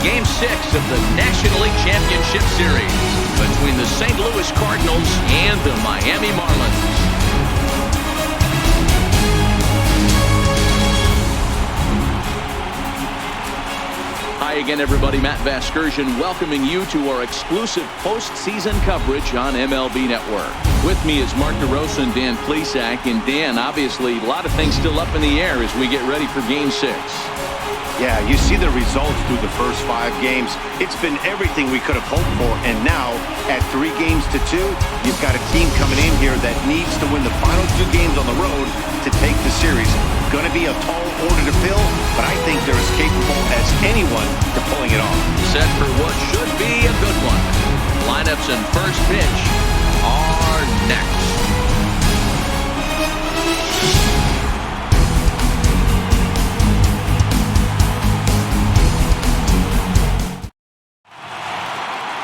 Game 6 of the National League Championship Series between the St. Louis Cardinals and the Miami Marlins. Hi again, everybody. Matt Vasgersian welcoming you to our exclusive postseason coverage on MLB Network. With me is Mark DeRosa and Dan Plesac. And Dan, obviously, a lot of things still up in the air as we get ready for Game 6. Yeah, you see the results through the first 5 games. It's been everything we could have hoped for. And now, at 3 games to 2, you've got a team coming in here that needs to win the final 2 games on the road to take the series. Going to be a tall order to fill, but I think they're as capable as anyone to pulling it off. Set for what should be a good one. Lineups and first pitch are next.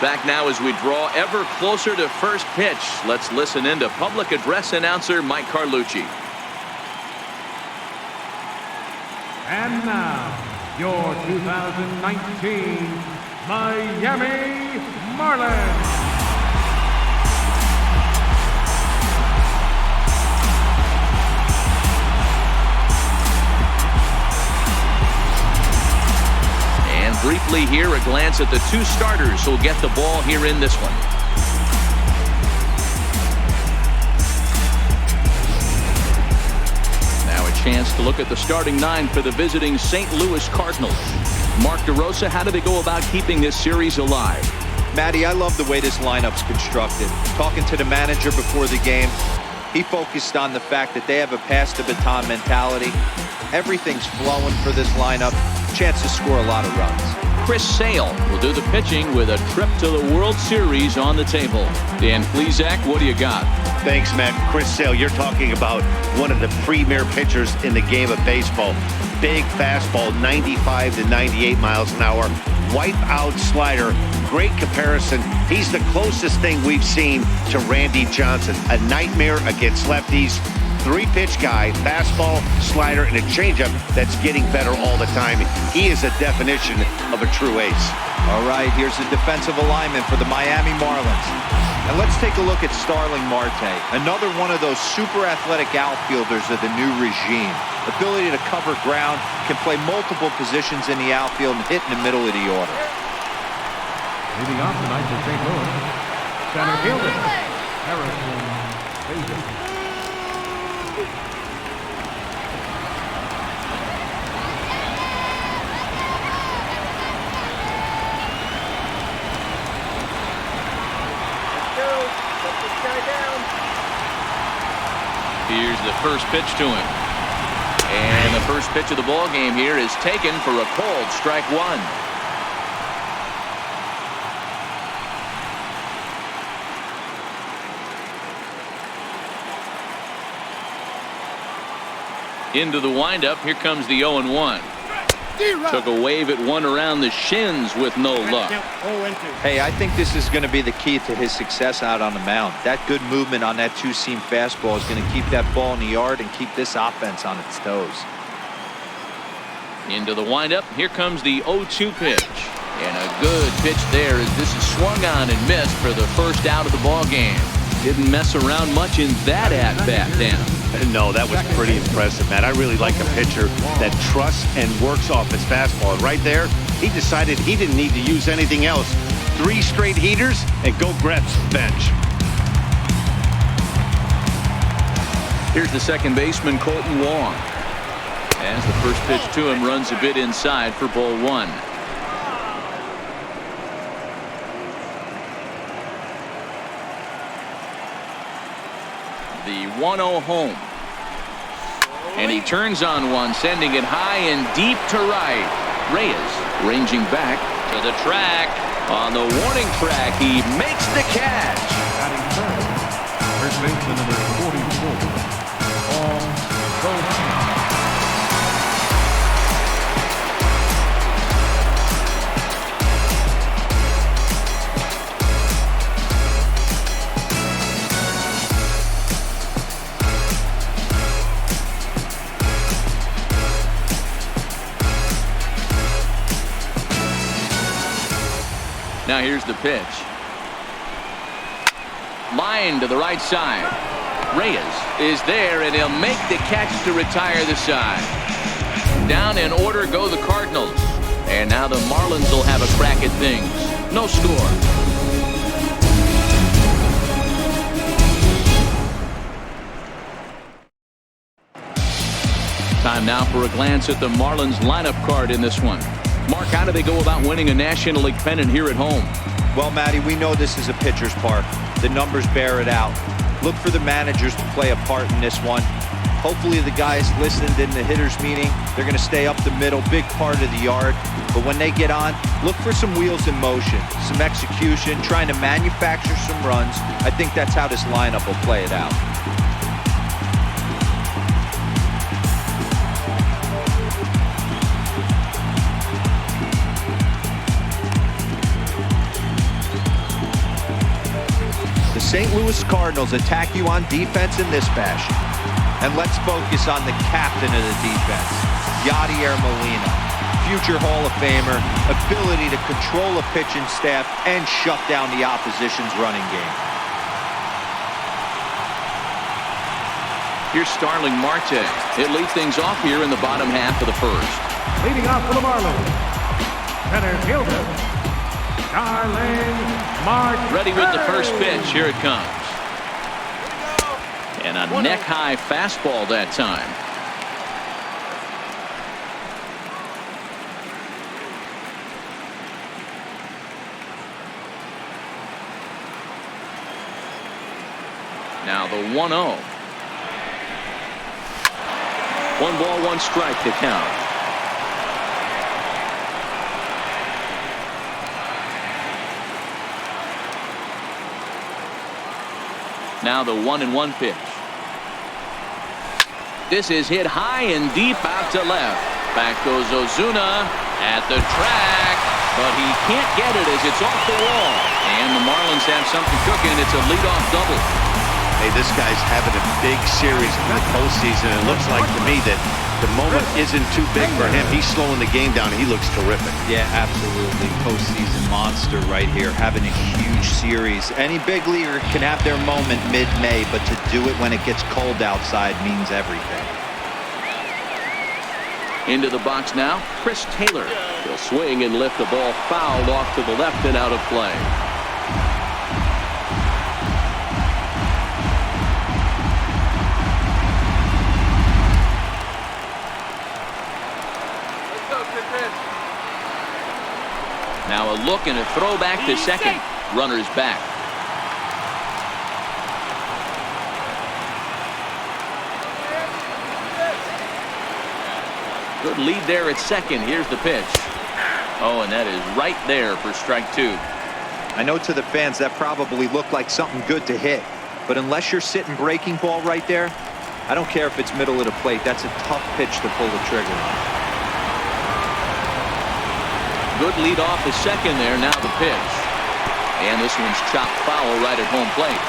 Back now as we draw ever closer to first pitch. Let's listen in to public address announcer Mike Carlucci. And now, your 2019 Miami Marlins. And briefly here, a glance at the 2 starters who'll get the ball here in this one. Chance to look at the starting 9 for the visiting St. Louis Cardinals. Mark DeRosa, how do they go about keeping this series alive? Matty, I love the way this lineup's constructed. Talking to the manager before the game, he focused on the fact that they have a pass-the-baton mentality. Everything's flowing for this lineup. Chance to score a lot of runs. Chris Sale will do the pitching with a trip to the World Series on the table. Dan Plesac, what do you got? Thanks, Matt. Chris Sale, you're talking about one of the premier pitchers in the game of baseball. Big fastball, 95 to 98 miles an hour. Wipe out slider. Great comparison. He's the closest thing we've seen to Randy Johnson. A nightmare against lefties. 3-pitch guy, fastball, slider, and a changeup that's getting better all the time. He is a definition of a true ace. All right, here's the defensive alignment for the Miami Marlins. And let's take a look at Starling Marte, another one of those super athletic outfielders of the new regime. Ability to cover ground, can play multiple positions in the outfield and hit in the middle of the order. Leading off tonight for St. Louis, center fielder, Harrison Bader. Here's the first pitch to him. And the first pitch of the ball game here is taken for a cold strike 1. Into the windup. Here comes the 0-1. Took a wave at one around the shins with no luck. Hey, I think this is going to be the key to his success out on the mound. That good movement on that 2-seam fastball is going to keep that ball in the yard and keep this offense on its toes. Into the windup. Here comes the 0-2 pitch. And a good pitch there as this is swung on and missed for the first out of the ball game. Didn't mess around much in that at-bat, Dan. No, that was pretty impressive, Matt. I really like a pitcher that trusts and works off his fastball. And right there, he decided he didn't need to use anything else. 3 straight heaters and go grab some bench. Here's the second baseman, Colton Wong. As the first pitch to him runs a bit inside for ball 1. The 1-0 home. And he turns on one, sending it high and deep to right. Reyes ranging back to the track. On the warning track, he makes the catch. First baseman number 44. Now here's the pitch. Line to the right side. Reyes is there, and he'll make the catch to retire the side. Down in order go the Cardinals. And now the Marlins will have a crack at things. No score. Time now for a glance at the Marlins lineup card in this one. Mark, how do they go about winning a National League pennant here at home? Well, Matty, we know this is a pitcher's park. The numbers bear it out. Look for the managers to play a part in this one. Hopefully the guys listened in the hitters meeting. They're going to stay up the middle, big part of the yard. But when they get on, look for some wheels in motion, some execution, trying to manufacture some runs. I think that's how this lineup will play it out. The St. Louis Cardinals attack you on defense in this fashion. And let's focus on the captain of the defense, Yadier Molina. Future Hall of Famer, ability to control a pitching staff and shut down the opposition's running game. Here's Starling Marte. It leads things off here in the bottom half of the first. Leading off for the Marlins, center fielder, Starling Marte. Ready with the first pitch. Here it comes. And a neck-high fastball that time. Now the 1-0. 1 ball, 1 strike to count. Now the 1-1 pitch. This is hit high and deep out to left. Back goes Ozuna at the track, but he can't get it as it's off the wall. And the Marlins have something cooking. It's a leadoff double. Hey, this guy's having a big series in the postseason. It looks like to me that the moment isn't too big for him. He's slowing the game down. He looks terrific. Yeah, absolutely. Postseason monster right here, having a huge series. Any big leaguer can have their moment mid-May, but to do it when it gets cold outside means everything. Into the box now, Chris Taylor. He'll swing and lift the ball fouled off to the left and out of play. Now a look and a throw back to second. Runner's back. Good lead there at second. Here's the pitch. Oh, and that is right there for strike 2. I know to the fans that probably looked like something good to hit, but unless you're sitting breaking ball right there, I don't care if it's middle of the plate. That's a tough pitch to pull the trigger on. Good lead off the second there. Now the pitch. And this one's chopped foul right at home plate.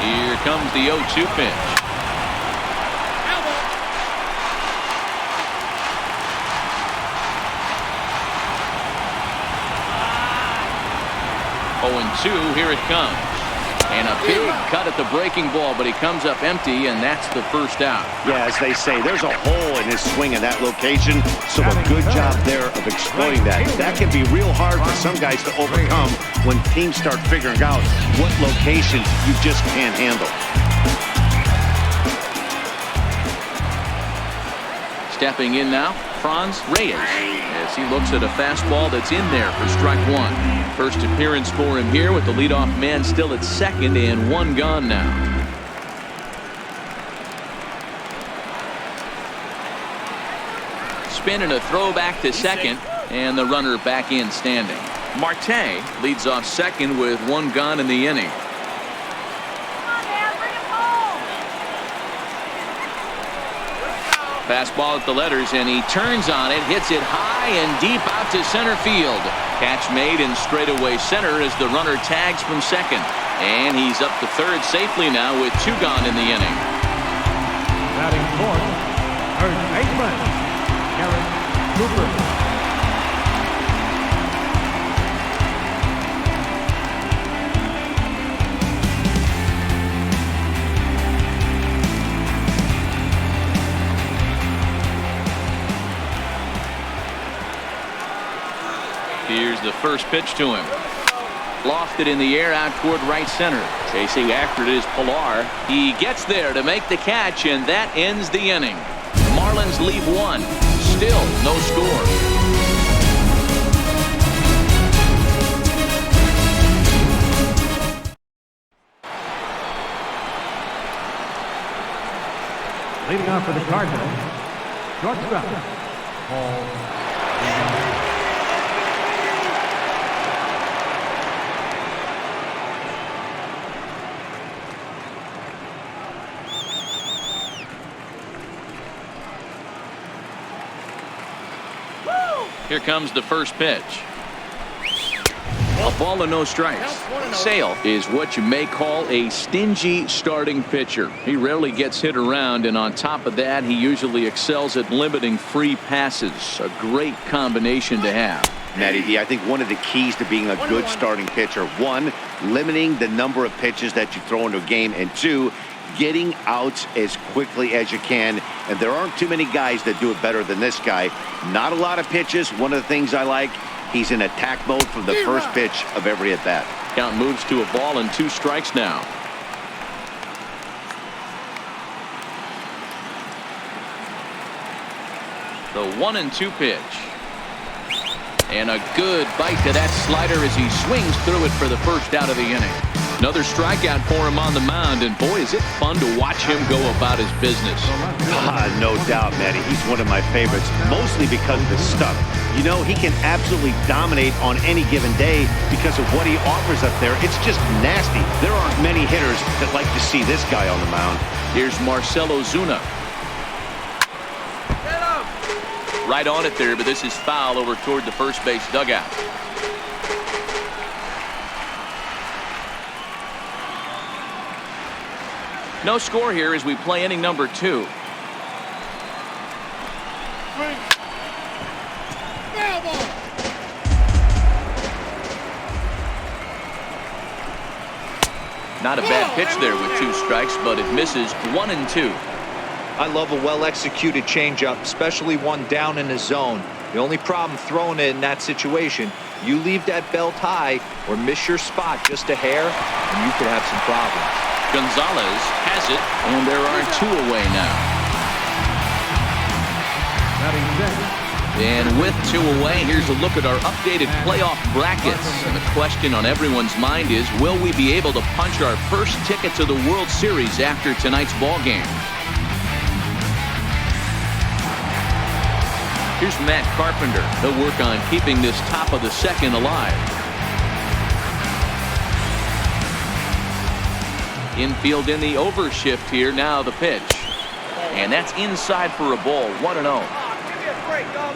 Here comes the 0-2 pitch. Oh, 2. Here it comes. And a big cut at the breaking ball, but he comes up empty, and that's the first out. Yeah, as they say, there's a hole in his swing in that location, so a good job there of exploiting that. That can be real hard for some guys to overcome when teams start figuring out what locations you just can't handle. Stepping in now, Franz Reyes, as he looks at a fastball that's in there for strike 1. First appearance for him here with the leadoff man still at second and 1 gone now. Spin and a throw back to second, and the runner back in standing. Marte leads off second with 1 gone in the inning. Fastball at the letters, and he turns on it, hits it high and deep out to center field. Catch made in straightaway center as the runner tags from second. And he's up to third safely now with 2 gone in the inning. Batting fourth, third baseman, Garrett Cooper. Here's the first pitch to him. Lofted in the air out toward right center. Chasing after it is Pilar. He gets there to make the catch, and that ends the inning. Marlins leave one. Still no score. Leading off for the Cardinals, shortstop, Paul. Here comes the first pitch. A ball and no strikes. Sale is what you may call a stingy starting pitcher. He rarely gets hit around, and on top of that, he usually excels at limiting free passes. A great combination to have. Matty D, I think one of the keys to being a good starting pitcher, one, limiting the number of pitches that you throw into a game, and two, getting outs as quickly as you can. And there aren't too many guys that do it better than this guy. Not a lot of pitches. One of the things I like, he's in attack mode from the first pitch of every at-bat. Count moves to a ball and 2 strikes now. The 1-2 pitch. And a good bite to that slider as he swings through it for the first out of the inning. Another strikeout for him on the mound, and boy, is it fun to watch him go about his business. No doubt, Matty. He's one of my favorites, mostly because of his stuff. You know, he can absolutely dominate on any given day because of what he offers up there. It's just nasty. There aren't many hitters that like to see this guy on the mound. Here's Marcell Ozuna. Right on it there, but this is foul over toward the first base dugout. No score here as we play inning number 2. Not a bad pitch there with 2 strikes, but it misses. 1-2. I love a well-executed changeup, especially one down in the zone. The only problem throwing it in that situation, you leave that belt high or miss your spot just a hair, and you could have some problems. Gonzalez has it, and there are 2 away now. And with 2 away, here's a look at our updated playoff brackets. And the question on everyone's mind is, will we be able to punch our first ticket to the World Series after tonight's ball game? Here's Matt Carpenter. He'll work on keeping this top of the second alive. Infield in the overshift here. Now the pitch. And that's inside for a ball. 1-0. Give me a break, dog.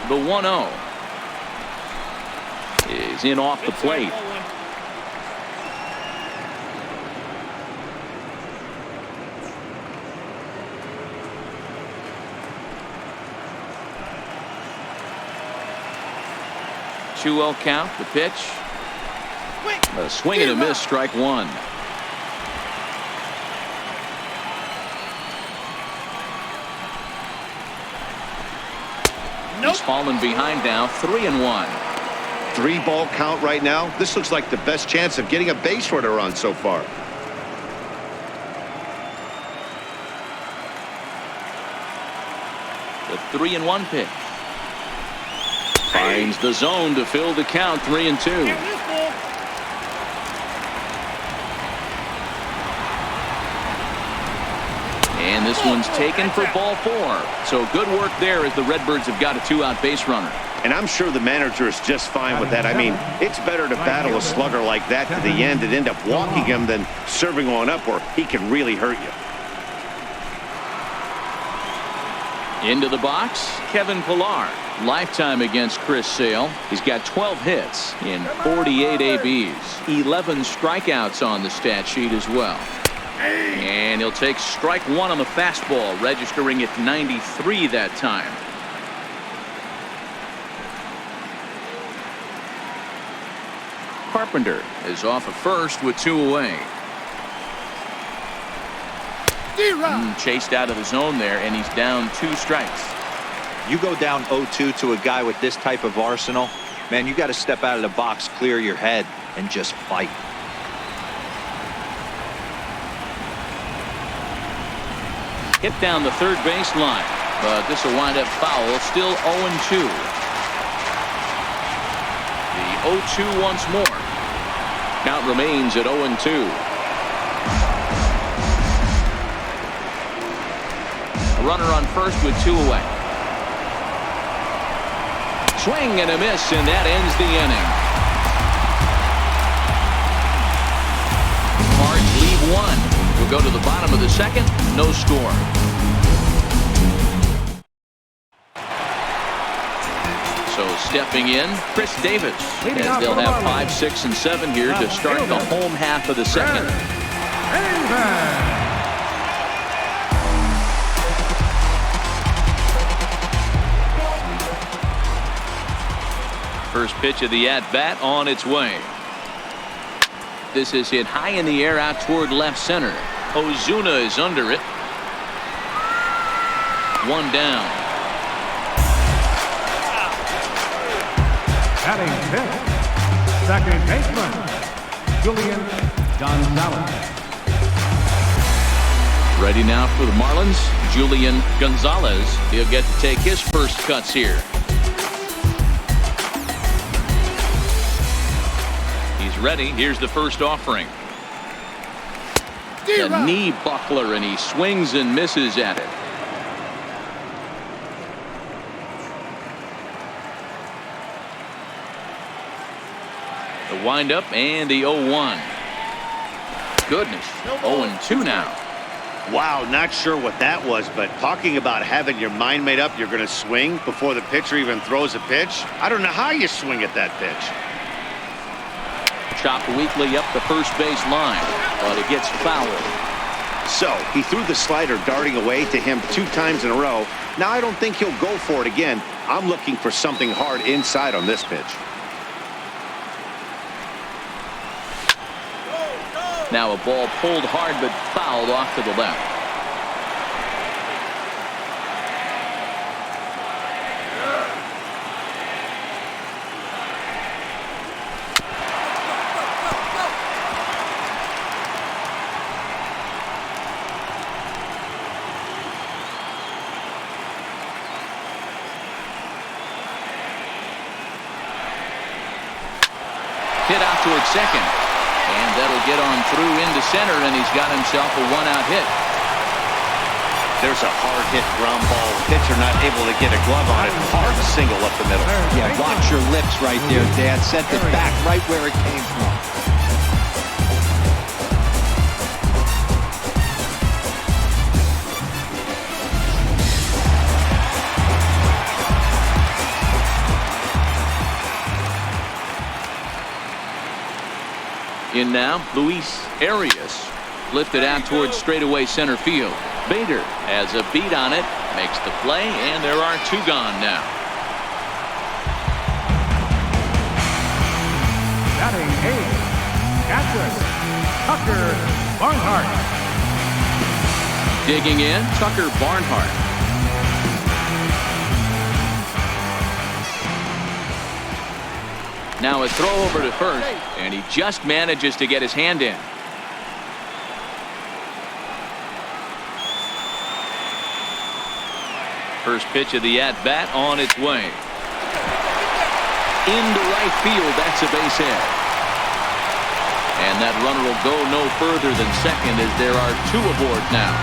The 1-0 is in off the plate. Two-0 count. The pitch. A swing and a miss. Strike 1. He's fallen behind now. 3-1. 3-ball count right now. This looks like the best chance of getting a base runner on so far. The 3-1 pitch. Finds the zone to fill the count. 3-2. And this one's taken for ball 4. So good work there as the Redbirds have got a 2-out base runner. And I'm sure the manager is just fine with that. I mean, it's better to battle a slugger like that to the end and end up walking him than serving one up where he can really hurt you. Into the box, Kevin Pillar. Lifetime against Chris Sale. He's got 12 hits in 48 ABs. 11 strikeouts on the stat sheet as well. And he'll take strike one on the fastball, registering at 93 that time. Carpenter is off at first with 2 away. Chased out of the zone there, and he's down 2 strikes. You go down 0-2 to a guy with this type of arsenal, man, you got to step out of the box, clear your head, and just fight. Hit down the third baseline, but this will wind up foul. Still 0-2. The 0-2 once more. Count remains at 0-2. A runner on first with 2 away. Swing and a miss, and that ends the inning. Cards leave 1. We'll go to the bottom of the second. No score. So stepping in, Chris Davis, as they'll have 5, 6, and 7 here to start the home half of the second. First pitch of the at-bat on its way. This is hit high in the air out toward left center. Ozuna is under it. 1 down. Batting 5th, second baseman, Julian Gonzalez. Ready now for the Marlins, Julian Gonzalez. He'll get to take his first cuts here. Ready. Here's the first offering. The knee buckler, and he swings and misses at it. The windup and the 0-1. Goodness, 0-2 now. Wow, not sure what that was, but talking about having your mind made up, you're going to swing before the pitcher even throws a pitch. I don't know how you swing at that pitch. Chopped weakly up the first base line, but it gets fouled. So he threw the slider darting away to him 2 times in a row. Now I don't think he'll go for it again. I'm looking for something hard inside on this pitch. Now a ball pulled hard but fouled off to the left. Hit out towards second, and that'll get on through into center, and he's got himself a 1-out hit. There's a hard hit ground ball. Pitcher not able to get a glove on it. Hard single up the middle. Yeah, watch your lips right there, Dad. Sent it back right where it came from. In now, Luis Arias. Lifted out towards straightaway center field. Bader has a beat on it, makes the play, and there are 2 gone now. Batting 8th, catcher, Tucker Barnhart. Digging in, Tucker Barnhart. Now a throw over to first, and he just manages to get his hand in. First pitch of the at-bat on its way. Into right field, that's a base hit. And that runner will go no further than second as there are 2 aboard now.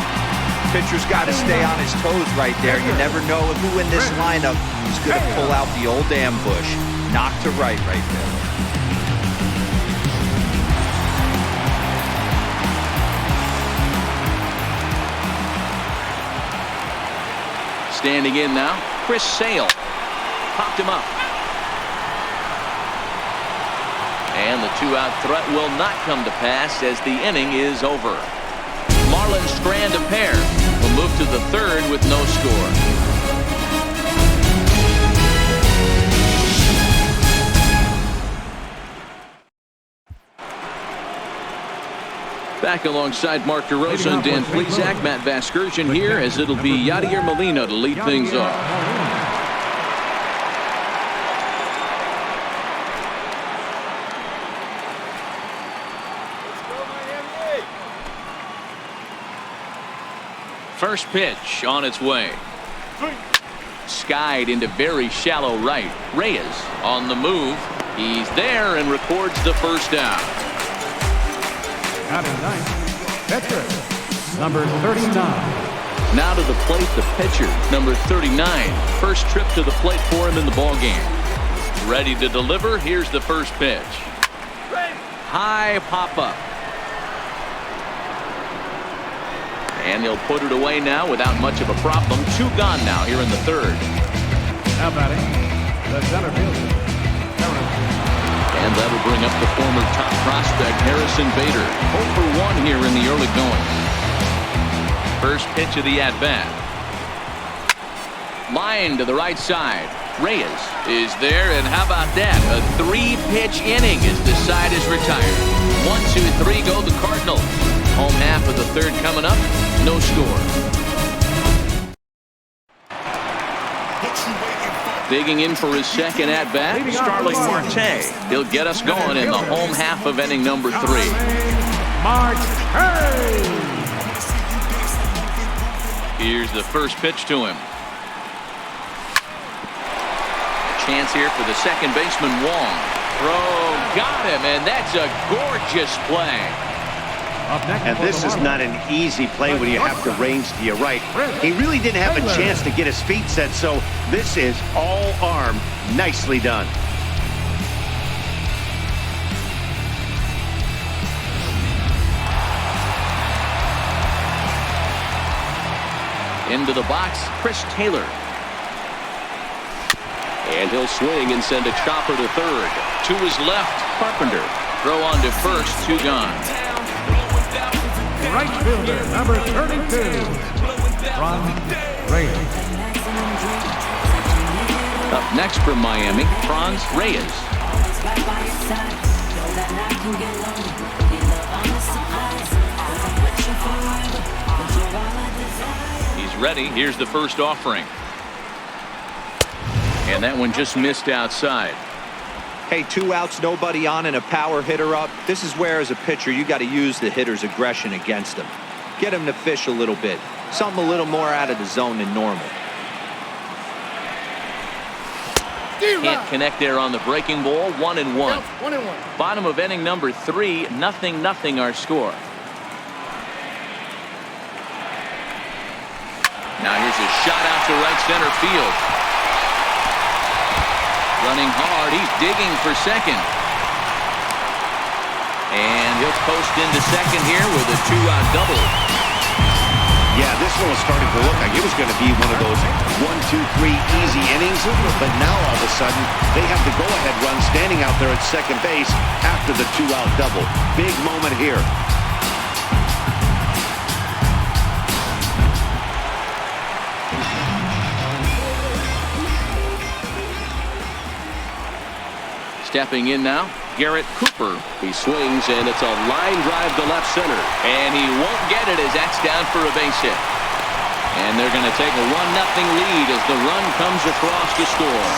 Pitcher's got to stay on his toes right there. You never know who in this lineup is going to pull out the old ambush. Knock to right there. Standing in now, Chris Sale. Popped him up. And the two-out threat will not come to pass as the inning is over. Marlins strand a pair. Will move to the third with no score. Back alongside Mark DeRosa and Dan Plesac, Matt Vasgersian here, as it'll be Yadier Molina to lead things off. First pitch on its way. Skied into very shallow right. Reyes on the move. He's there and records the first down. Batting ninth, pitcher, number 39. Now to the plate, the pitcher, number 39. First trip to the plate for him in the ballgame. Ready to deliver. Here's the first pitch. High pop-up. And he'll put it away now without much of a problem. Two gone now here in the third. Now batting, the center fielder, and that'll bring up the former top prospect Harrison Bader. 0 for 1 here in the early going. First pitch of the at-bat. Line to the right side. Reyes is there, and how about that? A 3-pitch inning as the side is retired. 1, 2, 3 go the Cardinals. Home half of the third coming up. No score. Digging in for his second at-bat, Starling Marte. He'll get us going in the home half of inning number 3. Here's the first pitch to him. A chance here for the second baseman, Wong. Throw, got him, and that's a gorgeous play. And this is not an easy play when you have to range to your right. He really didn't have a chance to get his feet set, so this is all arm. Nicely done. Into the box, Chris Taylor. And he'll swing and send a chopper to third. To his left, Carpenter. Throw on to first, 2 gone. Right fielder, number 32, Ron Reyes. Up next from Miami, Franz Reyes. He's ready. Here's the first offering. And that one just missed outside. Hey, 2 outs, nobody on, and a power hitter up. This is where, as a pitcher, you got to use the hitter's aggression against him. Get him to fish a little bit. Something a little more out of the zone than normal. Can't connect there on the breaking ball. 1-1. Bottom of inning number 3. 0-0 our score. Now here's a shot out to right center field. Running hard, he's digging for second. And he'll post into second here with a 2-out double. Yeah, this one was starting to look like it was going to be one of those 1, 2, 3 easy innings, but now all of a sudden they have the go-ahead run standing out there at second base after the 2-out double. Big moment here. Stepping in now, Garrett Cooper. He swings, and it's a line drive to left center. And he won't get it as that's down for a base hit. And they're going to take a 1-0 lead as the run comes across to score.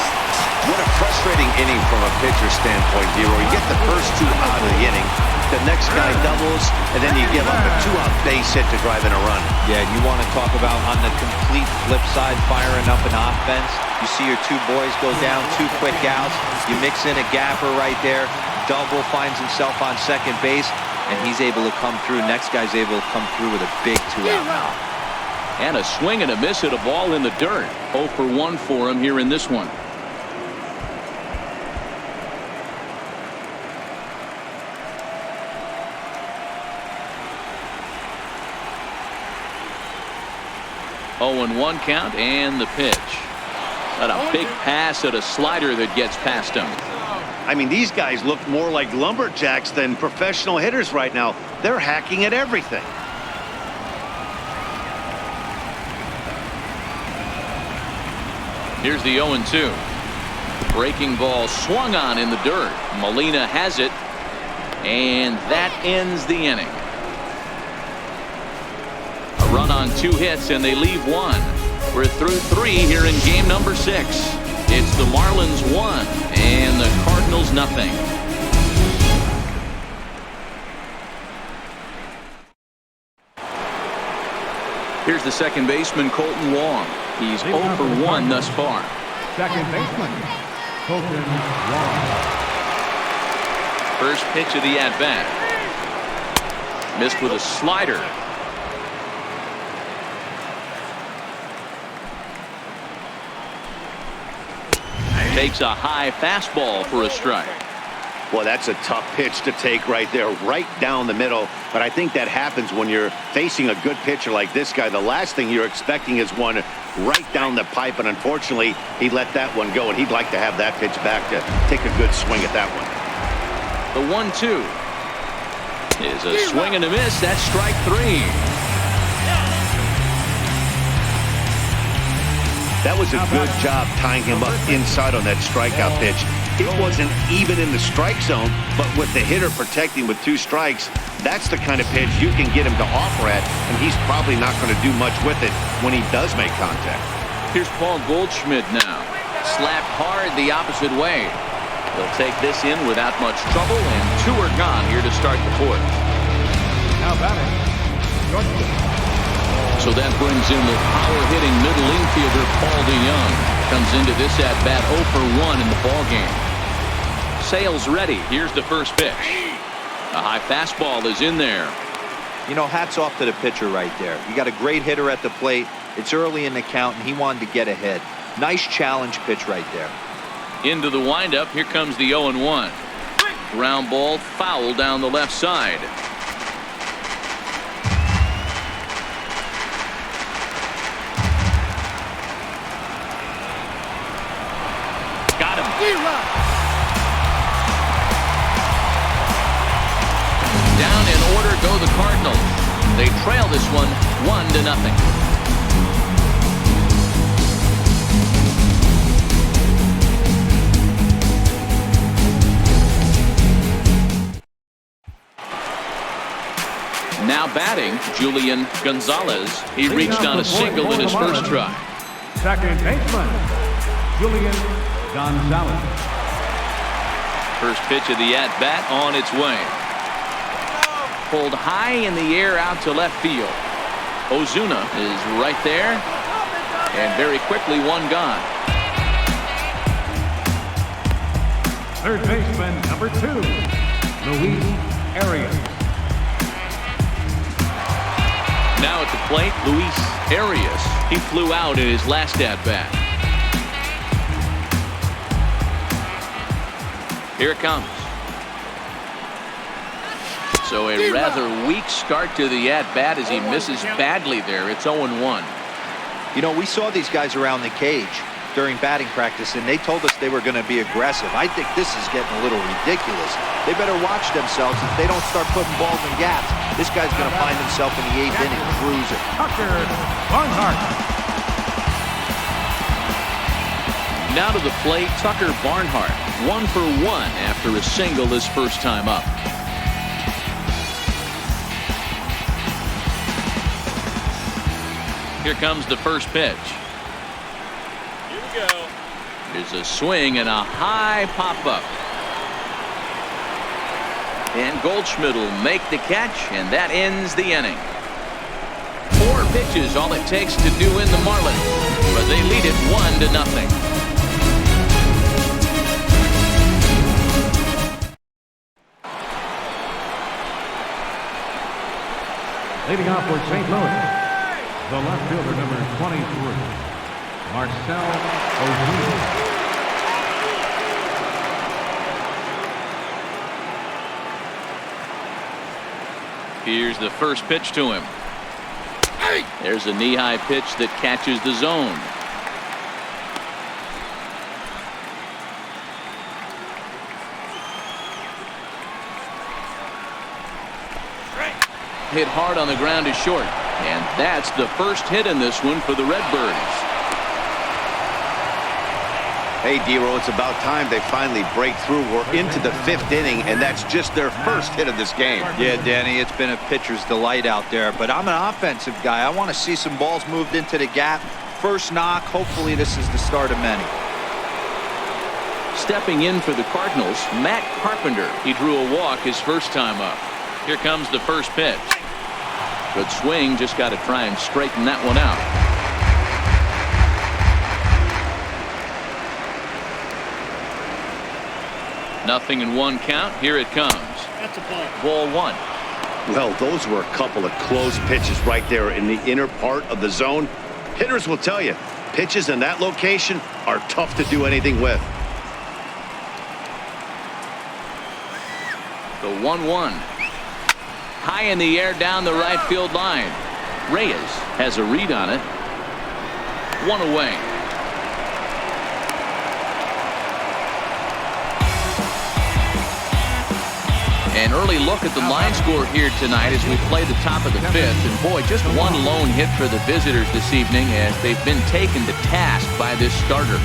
What a frustrating inning from a pitcher standpoint, Hero. You get the first 2 out of the inning. The next guy doubles, and then you give up a 2-out base hit to drive in a run. Yeah, you want to talk about on the complete flip side, firing up an offense. You see your 2 boys go down, 2 quick outs. You mix in a gapper right there. Double finds himself on second base, and he's able to come through. Next guy's able to come through with a big 2-out. And a swing and a miss at a ball in the dirt. 0 for 1 for him here in this one. 0-1 count and the pitch. Got a big pass at a slider that gets past him. I mean, these guys look more like lumberjacks than professional hitters right now. They're hacking at everything. Here's the 0-2. Breaking ball swung on in the dirt. Molina has it, and that ends the inning. A run on 2 hits, and they leave 1. We're through 3 here in game number 6. It's the Marlins 1 and the Cardinals nothing. Here's the second baseman, Colton Wong. He's 0 for 1 thus far. Second baseman, Colton Wong. First pitch of the at-bat. Missed with a slider. Takes a high fastball for a strike. Well, that's a tough pitch to take right there, right down the middle. But I think that happens when you're facing a good pitcher like this guy. The last thing you're expecting is one right down the pipe, and unfortunately, he let that one go, and he'd like to have that pitch back to take a good swing at that one. The 1-2 is a swing and a miss. That's strike 3. That was a good job tying him up inside on that strikeout pitch. It wasn't even in the strike zone, but with the hitter protecting with 2 strikes, that's the kind of pitch you can get him to offer at, and he's probably not going to do much with it when he does make contact. Here's Paul Goldschmidt now. Slapped hard the opposite way. They'll take this in without much trouble, and 2 are gone here to start the 4th. Now batting, Goldschmidt. So that brings in the power-hitting middle infielder Paul DeYoung. Comes into this at-bat 0 for 1 in the ballgame. Sale's ready. Here's the first pitch. A high fastball is in there. You know, hats off to the pitcher right there. You got a great hitter at the plate. It's early in the count, and he wanted to get ahead. Nice challenge pitch right there. Into the windup. Here comes the 0-1. Ground ball foul down the left side. Got him. Down in order go the Cardinals. They trail this one 1-0. Now batting, Julian Gonzalez. He reached on a single in his first try. Second baseman, Julian Gonzalez. First pitch of the at-bat on its way. Pulled high in the air out to left field. Ozuna is right there. And very quickly, 1 gone. Third baseman, number 2, Luis Arias. Now at the plate, Luis Arias. He flew out in his last at-bat. Here it comes. So a rather weak start to the at-bat as he misses badly there. It's 0-1. You know, we saw these guys around the cage during batting practice, and they told us they were going to be aggressive. I think this is getting a little ridiculous. They better watch themselves if they don't start putting balls in gaps. This guy's going to find himself in the 8th inning cruising. Tucker Barnhart. Now to the plate, Tucker Barnhart. 1 for 1 after a single his first time up. Here comes the first pitch. Here we go. There's a swing and a high pop-up. And Goldschmidt will make the catch, and that ends the inning. 4 pitches, all it takes to do in the Marlins, but they lead it 1-0. Leading off for St. Louis, the left fielder, number 23, Marcell Ozuna. Here's the first pitch to him. There's a knee-high pitch that catches the zone. Hit hard on the ground is short. And that's the first hit in this one for the Redbirds. Hey, D-Row, it's about time they finally break through. We're into the 5th inning, and that's just their first hit of this game. Yeah, Danny, it's been a pitcher's delight out there, but I'm an offensive guy. I want to see some balls moved into the gap. First knock, hopefully this is the start of many. Stepping in for the Cardinals, Matt Carpenter. He drew a walk his first time up. Here comes the first pitch. Good swing, just got to try and straighten that one out. Nothing in 1 count. Here it comes. That's a ball. Ball 1. Well, those were a couple of close pitches right there in the inner part of the zone. Hitters will tell you, pitches in that location are tough to do anything with. The 1-1. High in the air down the right field line. Reyes has a read on it. 1 away. An early look at the line score here tonight as we play the top of the 5th. And boy, just one lone hit for the visitors this evening as they've been taken to task by this starter.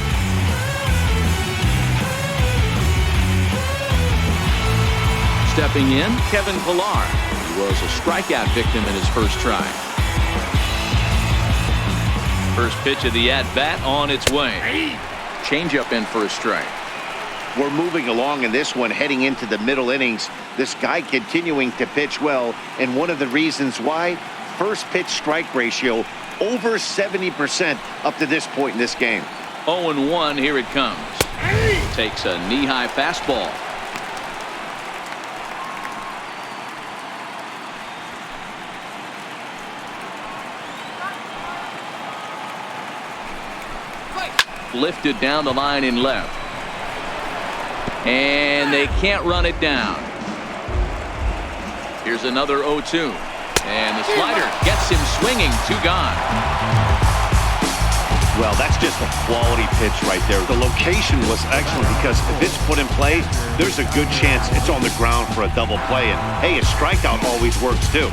Stepping in, Kevin Pillar. He was a strikeout victim in his first try. First pitch of the at-bat on its way. Changeup in for a strike. We're moving along in this one, heading into the middle innings. This guy continuing to pitch well, and one of the reasons why, first pitch strike ratio over 70% up to this point in this game. 0-1, here it comes. Takes a knee-high fastball. Lifted down the line in left. And they can't run it down. Here's another 0-2. And the slider gets him swinging. 2 gone. Well, that's just a quality pitch right there. The location was excellent because if it's put in play, there's a good chance it's on the ground for a double play. And hey, a strikeout always works too.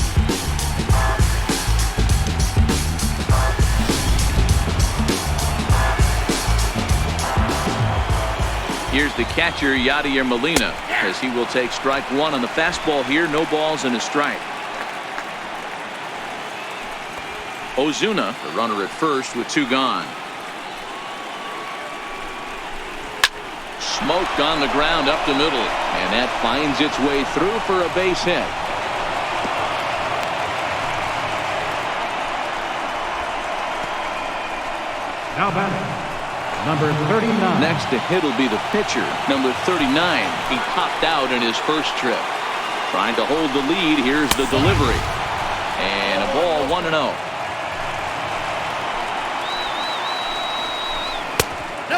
Here's the catcher, Yadier Molina, as he will take strike 1 on the fastball here. No balls and a strike. Ozuna, the runner at first with 2 gone. Smoked on the ground up the middle, and that finds its way through for a base hit. Now batting, number 39. Next to hit will be the pitcher, number 39. He popped out in his first trip. Trying to hold the lead. Here's the delivery. And a ball, 1-0.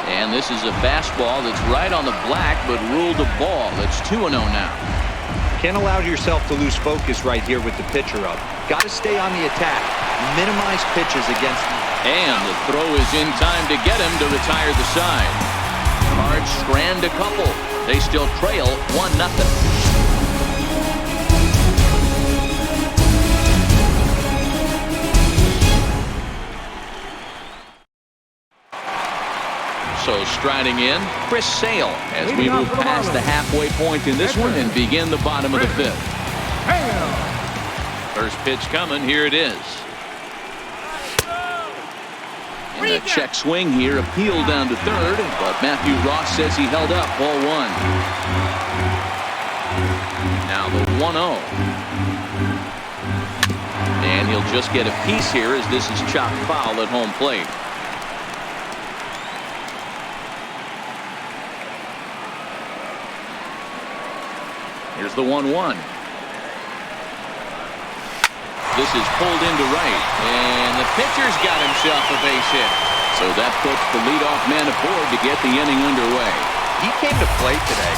And this is a fastball that's right on the black, but ruled a ball. It's 2-0 now. Can't allow yourself to lose focus right here with the pitcher up. Got to stay on the attack. Minimize pitches against him. And the throw is in time to get him to retire the side. Cards strand a couple. They still trail 1-0. So striding in, Chris Sale as we move past the halfway point in this one and begin the bottom of the 5th. First pitch coming. Here it is. And a check swing here, appeal down to third, but Matthew Ross says he held up. Ball 1. Now the 1-0. And he'll just get a piece here as this is chopped foul at home plate. Here's the 1-1. This is pulled into right, and the pitcher's got himself a base hit. So that puts the leadoff man aboard to get the inning underway. He came to play today.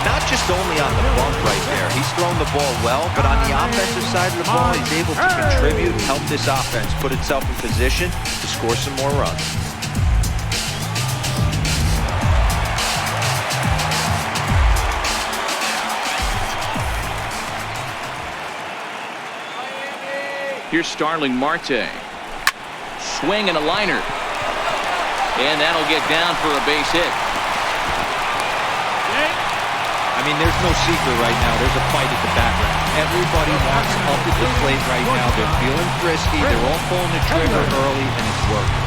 Not just only on the bump right there. He's thrown the ball well, but on the offensive side of the ball, he's able to contribute and help this offense put itself in position to score some more runs. Here's Starling Marte. Swing and a liner. And that'll get down for a base hit. I mean, there's no secret right now. There's a fight at the bat rack. Everybody wants up at the plate right now. They're feeling frisky. They're all pulling the trigger early, and it's working.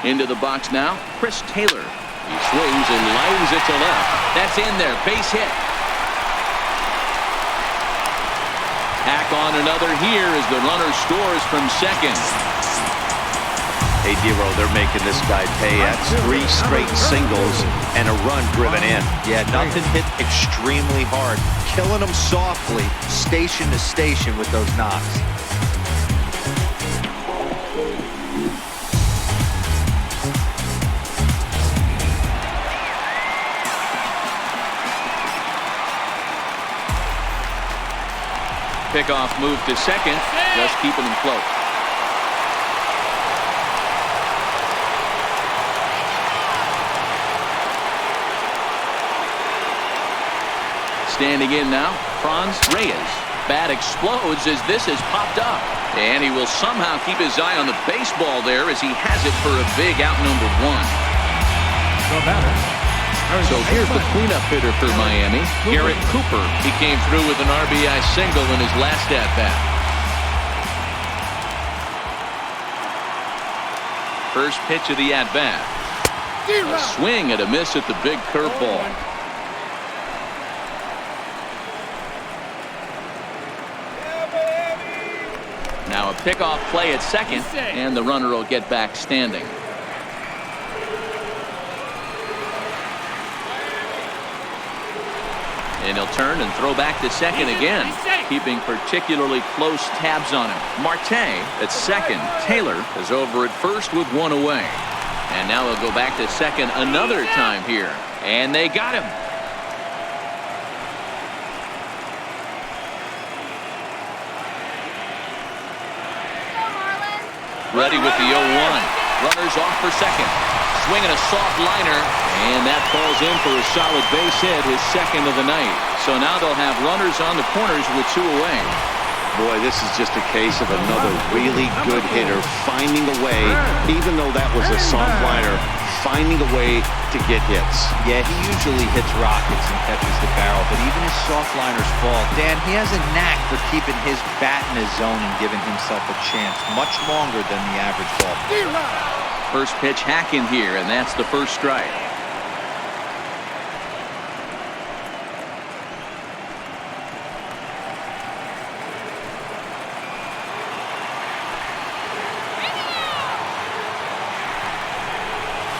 Into the box now, Chris Taylor. He swings and lines it to left. That's in there, base hit. Hack on another here as the runner scores from second. Hey, Dero, they're making this guy pay. That's 3 straight singles and a run driven in. Yeah, nothing hit extremely hard. Killing them softly, station to station with those knocks. Pickoff move to second, just keeping him close. Standing in now, Franz Reyes. Bat explodes as this has popped up. And he will somehow keep his eye on the baseball there as he has it for a big out number 1. The batter. So here's the cleanup hitter for Miami, Garrett Cooper. He came through with an RBI single in his last at-bat. First pitch of the at-bat. A swing and a miss at the big curveball. Now a pickoff play at second, and the runner will get back standing. And he'll turn and throw back to second again, keeping particularly close tabs on him. Marte at second. Taylor is over at first with 1 away. And now he'll go back to second another time here. And they got him. Ready with the 0-1. Runners off for second. Swinging a soft liner, and that falls in for a solid base hit, his second of the night. So now they'll have runners on the corners with 2 away. Boy, this is just a case of another really good hitter finding a way, even though that was a soft liner, finding a way to get hits. Yeah, he usually hits rockets and catches the barrel, but even his soft liners fall. Dan, he has a knack for keeping his bat in his zone and giving himself a chance much longer than the average ball. First pitch hack in here, and that's the first strike.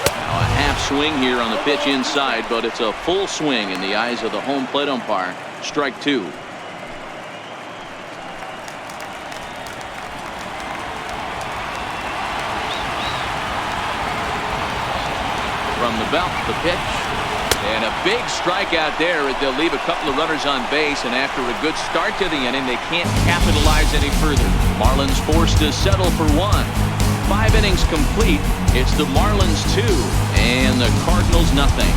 Now a half swing here on the pitch inside, but it's a full swing in the eyes of the home plate umpire. Strike 2. From the belt, the pitch, and a big strikeout there. They'll leave a couple of runners on base, and after a good start to the inning, they can't capitalize any further. Marlins forced to settle for 1. 5 innings complete. It's the Marlins 2 and the Cardinals nothing.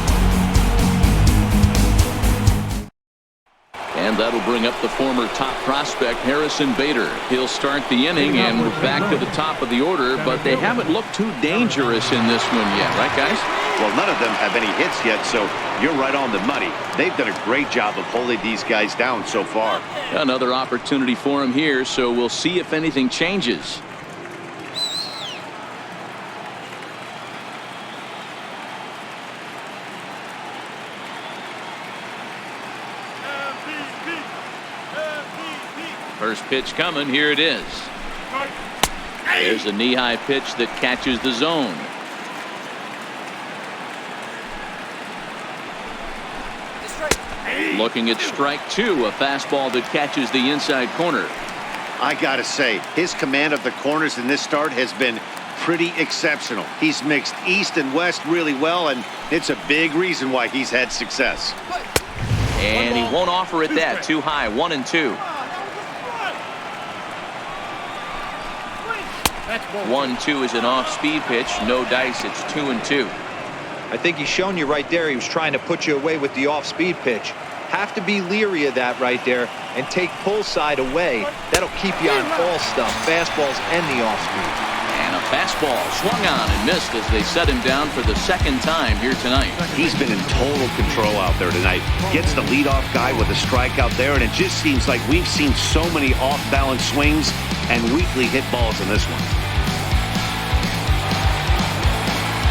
And that'll bring up the former top prospect, Harrison Bader. He'll start the inning, and we're back to the top of the order, but they haven't looked too dangerous in this one yet, right, guys? Well, none of them have any hits yet, so you're right on the money. They've done a great job of holding these guys down so far. Another opportunity for him here, so we'll see if anything changes. First pitch coming. Here it is. There's a knee-high pitch that catches the zone. Looking at strike 2, a fastball that catches the inside corner. I gotta say, his command of the corners in this start has been pretty exceptional. He's mixed east and west really well, and it's a big reason why he's had success. And he won't offer it that. Too high. 1-2. 1-2 is an off-speed pitch. No dice. It's 2-2. I think he's shown you right there. He was trying to put you away with the off-speed pitch. Have to be leery of that right there and take pull side away. That'll keep you on all stuff, fastballs and the off-speed. And a fastball swung on and missed as they set him down for the second time here tonight. He's been in total control out there tonight. Gets the leadoff guy with a strikeout there, and it just seems like we've seen so many off-balance swings and weakly hit balls in this one.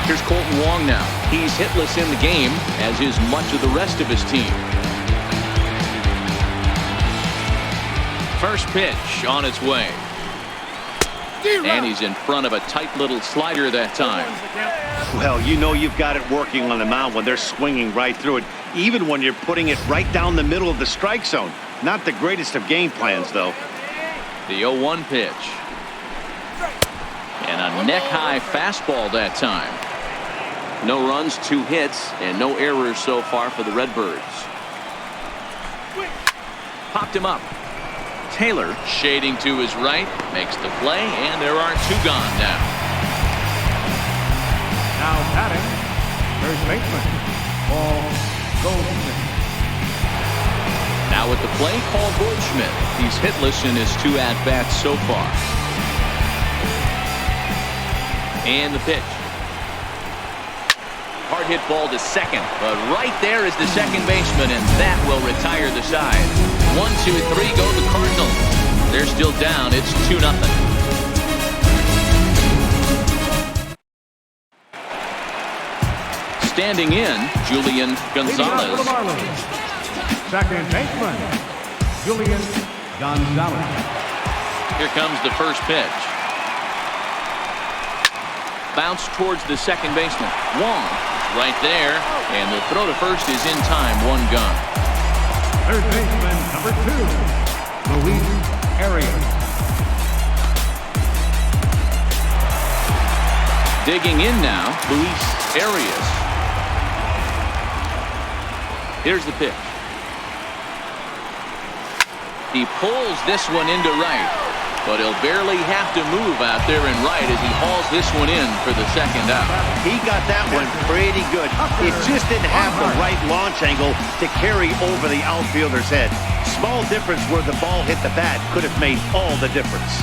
Here's Colton Wong now. He's hitless in the game, as is much of the rest of his team. First pitch on its way. And he's in front of a tight little slider that time. Well, you know you've got it working on the mound when they're swinging right through it, even when you're putting it right down the middle of the strike zone. Not the greatest of game plans, though. The 0-1 pitch. And a neck-high fastball that time. No runs, 2 hits, and no errors so far for the Redbirds. Popped him up. Taylor shading to his right, makes the play, and there are 2 gone now. Now batting, first baseman, Paul Goldschmidt. Now at the plate, Paul Goldschmidt. He's hitless in his 2 at-bats so far. And the pitch. Hard hit ball to second, but right there is the second baseman, and that will retire the side. 1-2-3 go the Cardinals. They're still down. It's 2-0. Standing in, Julian Gonzalez. Second baseman, Julian Gonzalez. Here comes the first pitch. Bounce towards the second baseman. Wong right there, and the throw to first is in time. 1 gone. Third baseman, number 2, Luis Arias. Digging in now, Luis Arias. Here's the pitch. He pulls this one into right, but he'll barely have to move out there in right as he hauls this one in for the second out. He got that one pretty good. It just didn't have the right launch angle to carry over the outfielder's head. Small difference where the ball hit the bat could have made all the difference.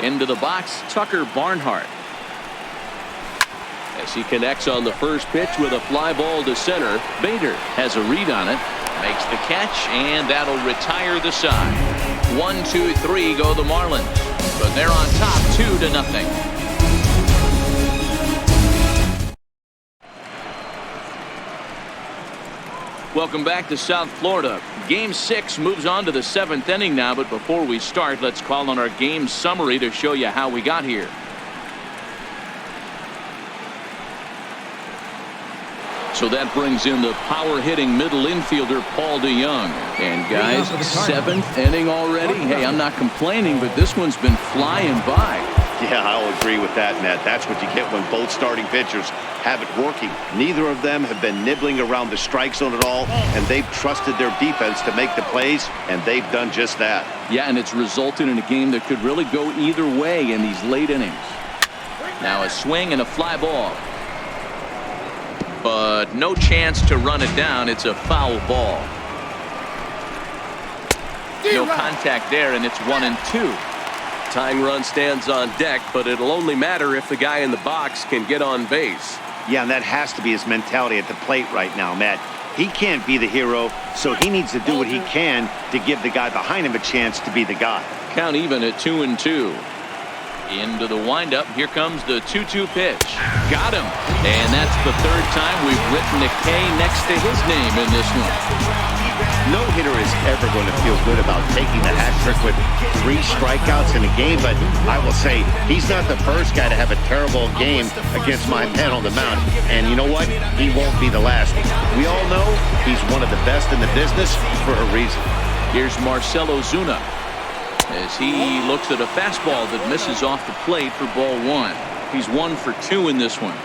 Into the box, Tucker Barnhart. As he connects on the first pitch with a fly ball to center, Bader has a read on it, makes the catch, and that'll retire the side. 1-2-3 go the Marlins, but they're on top 2-0. Welcome back to South Florida. Game 6 moves on to the 7th inning now, but before we start, let's call on our game summary to show you how we got here. So that brings in the power-hitting middle infielder, Paul DeYoung. And guys, 7th inning already? Hey, I'm not complaining, but this one's been flying by. Yeah, I'll agree with that, Matt. That's what you get when both starting pitchers have it working. Neither of them have been nibbling around the strike zone at all, and they've trusted their defense to make the plays, and they've done just that. Yeah, and it's resulted in a game that could really go either way in these late innings. Now a swing and a fly ball. But no chance to run it down. It's a foul ball. No contact there, and it's 1-2. Tying run stands on deck, but it'll only matter if the guy in the box can get on base. Yeah, and that has to be his mentality at the plate right now, Matt. He can't be the hero, so he needs to do what he can to give the guy behind him a chance to be the guy. Count even at 2-2. Into the windup. Here comes the 2-2 pitch. Got him. And that's the 3rd time we've written a K next to his name in this one. No hitter is ever going to feel good about taking the hat trick with 3 strikeouts in a game, but I will say he's not the first guy to have a terrible game against my man on the mound. And you know what? He won't be the last. We all know he's one of the best in the business for a reason. Here's Marcell Ozuna as he looks at a fastball that misses off the plate for ball 1. He's 1 for 2 in this one.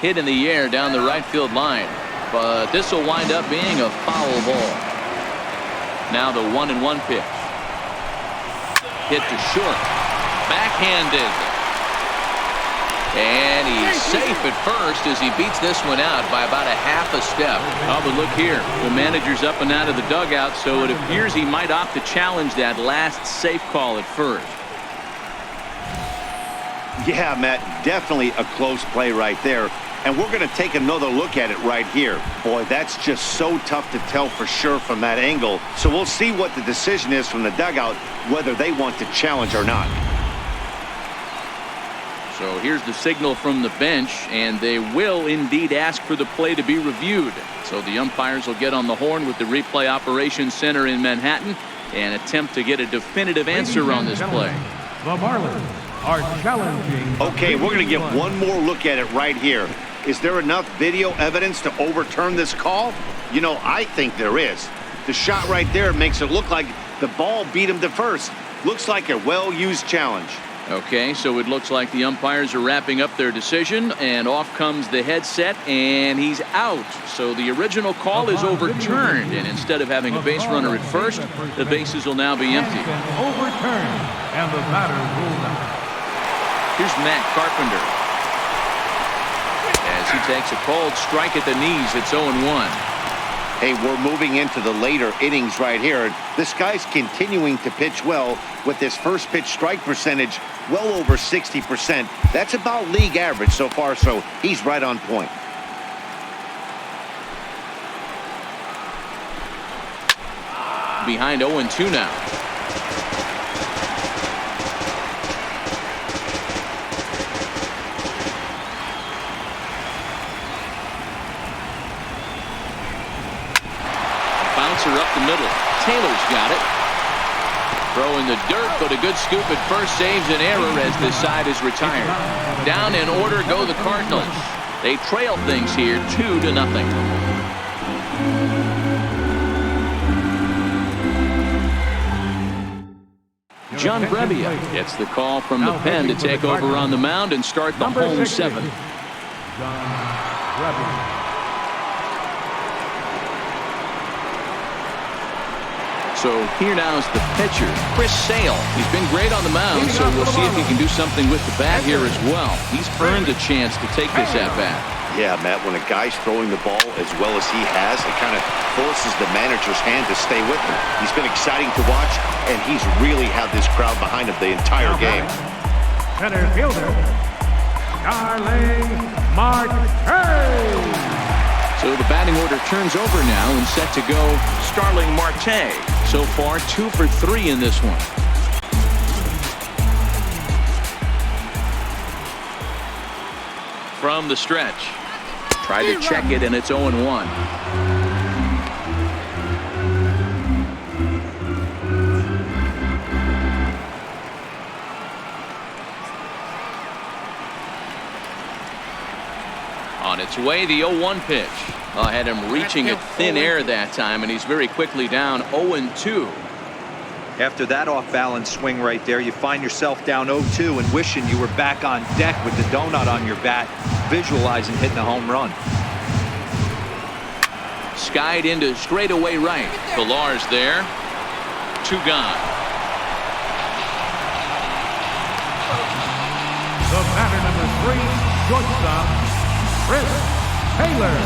Hit in the air down the right field line, but this will wind up being a foul ball. Now the 1-1 pitch. Hit to short. Backhanded. And he's safe at first as he beats this one out by about a half a step. Oh, but look here. The manager's up and out of the dugout, so it appears he might opt to challenge that last safe call at first. Yeah, Matt, definitely a close play right there. And we're going to take another look at it right here. Boy, that's just so tough to tell for sure from that angle. So we'll see what the decision is from the dugout, whether they want to challenge or not. So here's the signal from the bench, and they will indeed ask for the play to be reviewed. So the umpires will get on the horn with the replay operations center in Manhattan and attempt to get a definitive answer on this play. The Marlins are challenging. Okay, we're going to get one more look at it right here. Is there enough video evidence to overturn this call? You know, I think there is. The shot right there makes it look like the ball beat him to first. Looks like a well-used challenge. Okay, so it looks like the umpires are wrapping up their decision, and off comes the headset, and he's out. So the original call is overturned, and instead of having a base runner at first, the bases will now be empty. Overturned, and the batter ruled out. Here's Matt Carpenter as he takes a cold strike at the knees. It's 0-1. Hey, we're moving into the later innings right here. This guy's continuing to pitch well with his first pitch strike percentage well over 60%. That's about league average so far, so he's right on point. Behind 0-2 now. Up the middle. Taylor's got it. Throw in the dirt, but a good scoop at first saves an error as this side is retired. Down in order go the Cardinals. They trail things here 2-0. John Brebbia gets the call from the pen to take over on the mound and start the home 7. John Brebbia. So here now is the pitcher, Chris Sale. He's been great on the mound, so we'll see if he can do something with the bat here as well. He's earned a chance to take this at bat. Yeah, Matt, when a guy's throwing the ball as well as he has, it kind of forces the manager's hand to stay with him. He's been exciting to watch, and he's really had this crowd behind him the entire game. Center fielder, Starling Marte. So the batting order turns over now and set to go Starling Marte. So far 2 for 3 in this one. From the stretch. Tried to check it, and it's 0-1. On its way, the 0-1 pitch. I had him reaching at thin air that time, and he's very quickly down 0-2. After that off-balance swing right there, you find yourself down 0-2 and wishing you were back on deck with the donut on your bat, visualizing hitting a home run. Skied into straightaway right. Villar's there. 2 gone. The batter number 3, shortstop, Chris Taylor.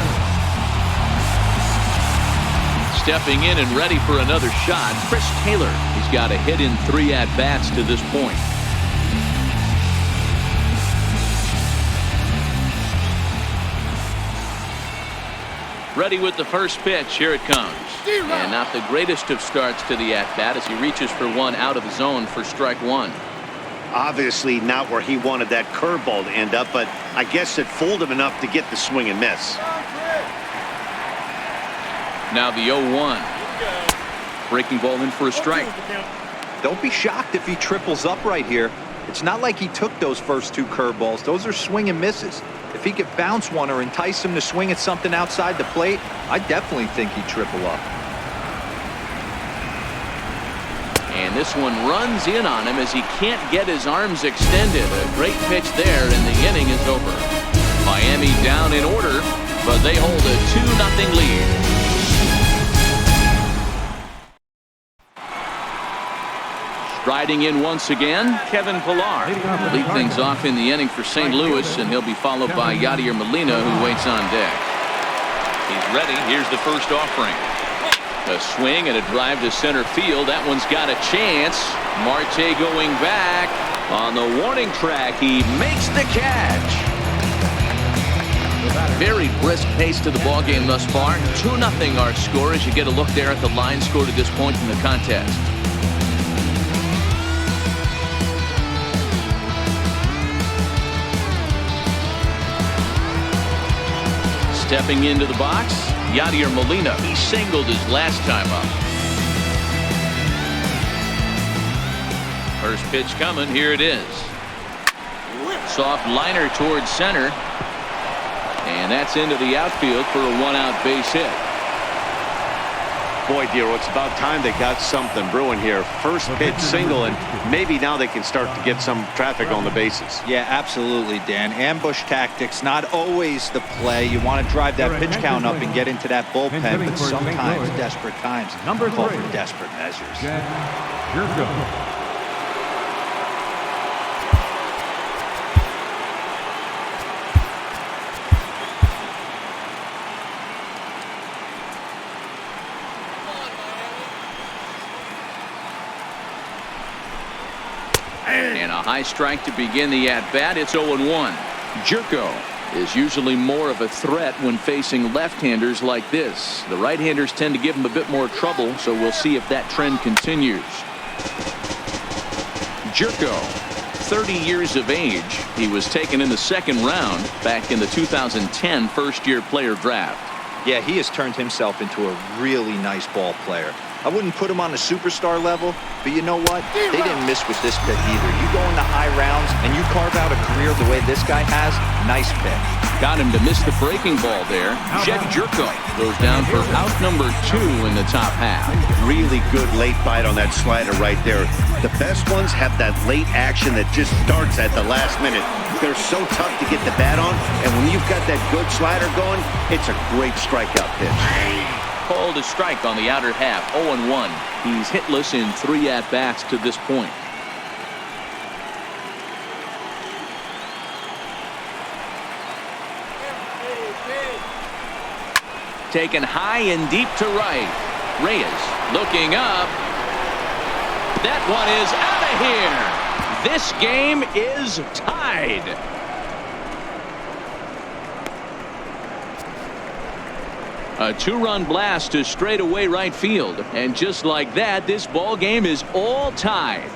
Stepping in and ready for another shot, Chris Taylor. He's got a hit in 3 at-bats to this point. Ready with the first pitch. Here it comes. And not the greatest of starts to the at-bat as he reaches for one out of the zone for strike 1. Obviously not where he wanted that curveball to end up, but I guess it fooled him enough to get the swing and miss. Now the 0-1. Breaking ball in for a strike. Don't be shocked if he triples up right here. It's not like he took those first two curveballs. Those are swing and misses. If he could bounce one or entice him to swing at something outside the plate, I definitely think he'd triple up. And this one runs in on him as he can't get his arms extended. A great pitch there, and the inning is over. Miami down in order, but they hold a 2-0 lead. Striding in once again, Kevin Pillar. Lead things off in the inning for St. Louis, and he'll be followed by Yadier Molina, who waits on deck. He's ready. Here's the first offering. A swing and a drive to center field. That one's got a chance. Marte going back. On the warning track, he makes the catch. Very brisk pace to the ballgame thus far. 2-0 our score as you get a look there at the line score to this point in the contest. Stepping into the box, Yadier Molina. He singled his last time up. First pitch coming. Here it is. Soft liner towards center. And that's into the outfield for a 1-out base hit. Boy, Dero, it's about time they got something brewing here. First pitch single, and maybe now they can start to get some traffic on the bases. Yeah, absolutely, Dan. Ambush tactics, not always the play. You want to drive that pitch count up and get into that bullpen, but sometimes desperate times call for desperate measures. And a high strike to begin the at-bat. It's 0-1. Jerko is usually more of a threat when facing left-handers like this. The right-handers tend to give him a bit more trouble, so we'll see if that trend continues. Jerko, 30 years of age. He was taken in the second round back in the 2010 first-year player draft. Yeah, he has turned himself into a really nice ball player. I wouldn't put him on the superstar level, but you know what? They didn't miss with this pick either. You go into high rounds and you carve out a career the way this guy has, nice pick. Got him to miss the breaking ball there. Jed Jerko goes down for out number 2 in the top half. Really good late bite on that slider right there. The best ones have that late action that just starts at the last minute. They're so tough to get the bat on, and when you've got that good slider going, it's a great strikeout pitch. Called a strike on the outer half. 0-1. He's hitless in 3 at-bats to this point. Taken high and deep to right. Reyes looking up. That one is out of here. This game is tied. A 2-run blast to straightaway right field. And just like that, this ball game is all tied.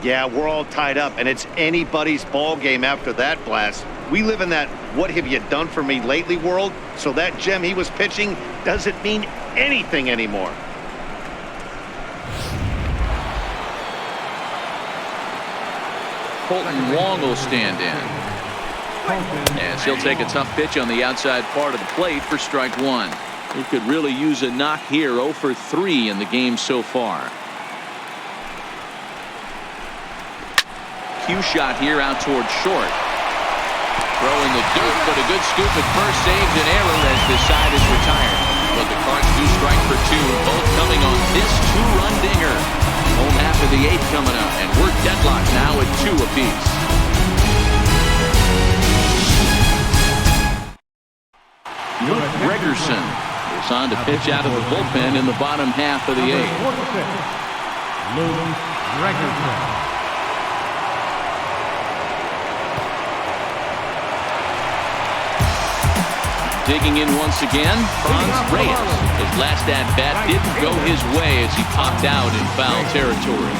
Yeah, we're all tied up, and it's anybody's ball game after that blast. We live in that what have you done for me lately world, so that gem he was pitching doesn't mean anything anymore. Colton Wong will stand in. As he'll take a tough pitch on the outside part of the plate for strike 1. He could really use a knock here. 0 for 3 in the game so far. Cue shot here out towards short. Throw in the dirt, but a good scoop at first saves an error as this side is retired. But the Cards do strike for 2, both coming on this 2-run dinger. Home half of the 8th coming up, and we're deadlocked now at 2 apiece. Gregerson is on to pitch out of the bullpen in the bottom half of the 8th. Gregerson. Digging in once again, Franz Reyes. His last at-bat didn't go his way as he popped out in foul territory.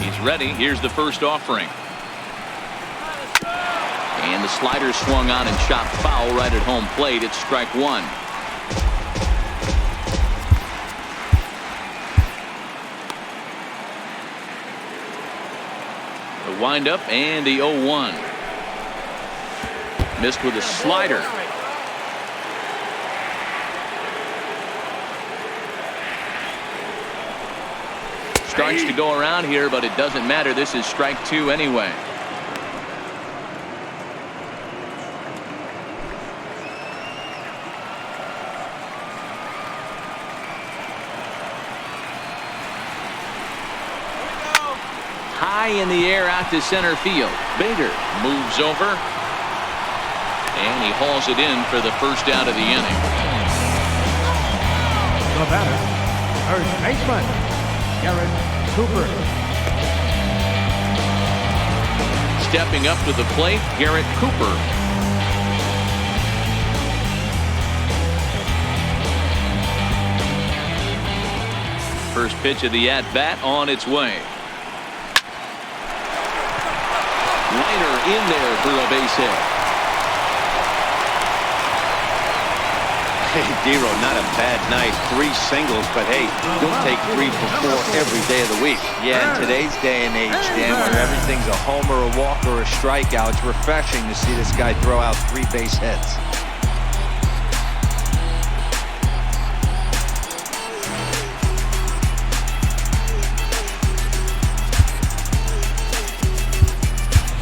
He's ready. Here's the first offering. And the slider swung on and shot foul right at home plate. It's strike one. The windup and the 0-1. Missed with a slider. Starts to go around here, but it doesn't matter. This is strike two anyway. High in the air out to center field. Bader moves over. And he hauls it in for the first out of the inning. The batter, first baseman, Garrett Cooper. Stepping up to the plate, Garrett Cooper. First pitch of the at-bat on its way. Liner in there for a base hit. Hey, Dero, not a bad night. 3 singles, but hey, don't take 3 for 4 every day of the week. Yeah, in today's day and age, Dan, where everything's a homer, a walk, or a strikeout, it's refreshing to see this guy throw out 3 base hits.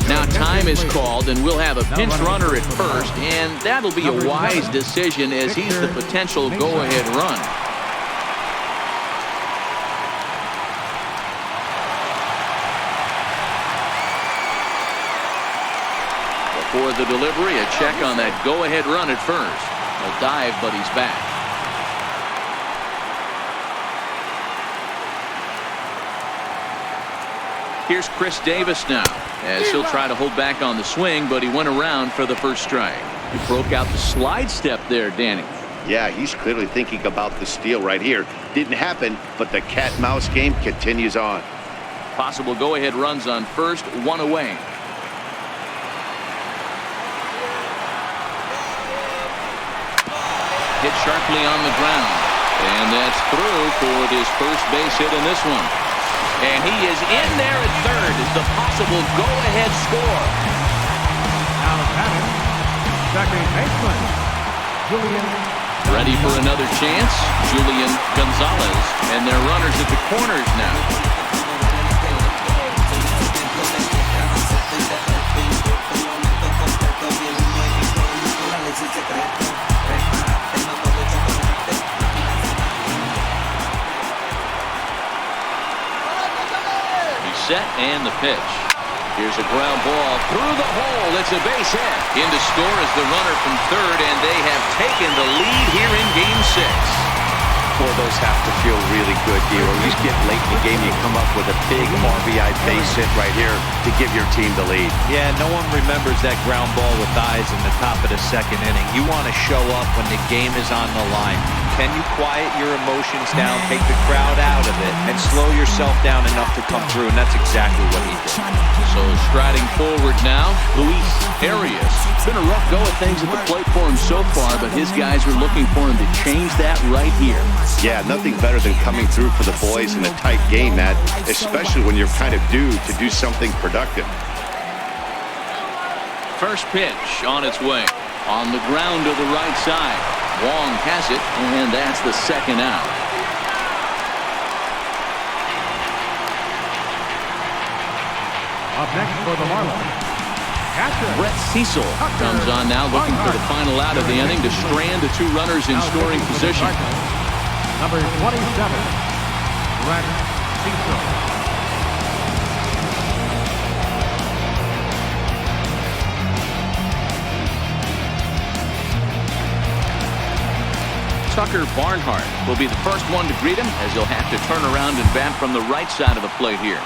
Now time is called, and we'll have a pinch runner at first, and that'll be a wise decision as he's the potential go-ahead run. Before the delivery, a check on that go-ahead run at first. A dive, but he's back. Here's Chris Davis now, as he'll try to hold back on the swing, but he went around for the first strike. He broke out the slide step there, Danny. Yeah, he's clearly thinking about the steal right here. Didn't happen, but the cat-mouse game continues on. Possible go-ahead runs on first, 1 away. Hit sharply on the ground, and that's through for his first base hit in this one. And he is in there at third as the possible go-ahead score. Now batting, second baseman, Julian. Ready for another chance, Julian Gonzalez. And they're runners at the corners now. Set and the pitch. Here's a ground ball through the hole. It's a base hit. In to score is the runner from third, and they have taken the lead here in Game 6. Boy, those have to feel really good, Dero. You get late in the game, you come up with a big RBI base hit right here to give your team the lead. Yeah, no one remembers that ground ball with eyes in the top of the second inning. You want to show up when the game is on the line. Can you quiet your emotions down, take the crowd out of it, and slow yourself down enough to come through? And that's exactly what he did. So striding forward now, Luis Arias. It's been a rough go of things at the plate for him so far, but his guys are looking for him to change that right here. Yeah, nothing better than coming through for the boys in a tight game, Matt, especially when you're kind of due to do something productive. First pitch on its way. On the ground to the right side. Wong has it, and that's the second out. Up next for the Marlins, catcher Brett Cecil comes on now, looking for the final out of the inning to strand the 2 runners in scoring position. Number 27, Brett Cecil. Tucker Barnhart will be the first one to greet him, as he'll have to turn around and bat from the right side of the plate here.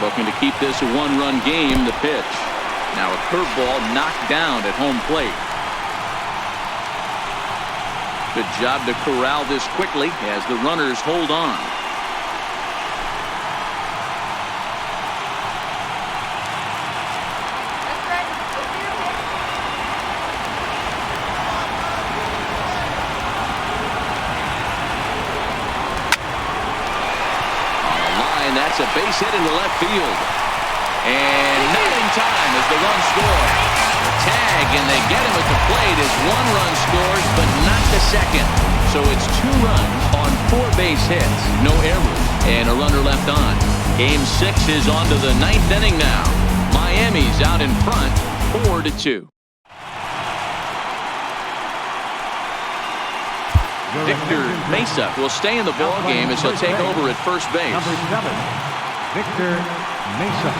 Looking to keep this a one-run game. The pitch. Now a curveball knocked down at home plate. Good job to corral this quickly as the runners hold on. That's a base hit into left field. And not in time as the run scores. Tag, and they get him at the plate as one run scores, but not the second. So it's 2 runs on 4 base hits. No errors, and a runner left on. Game 6 is on to the 9th inning now. Miami's out in front, 4-2. Victor Mesa will stay in the ball game as he'll take over at first base. Number 7, Victor Mesa.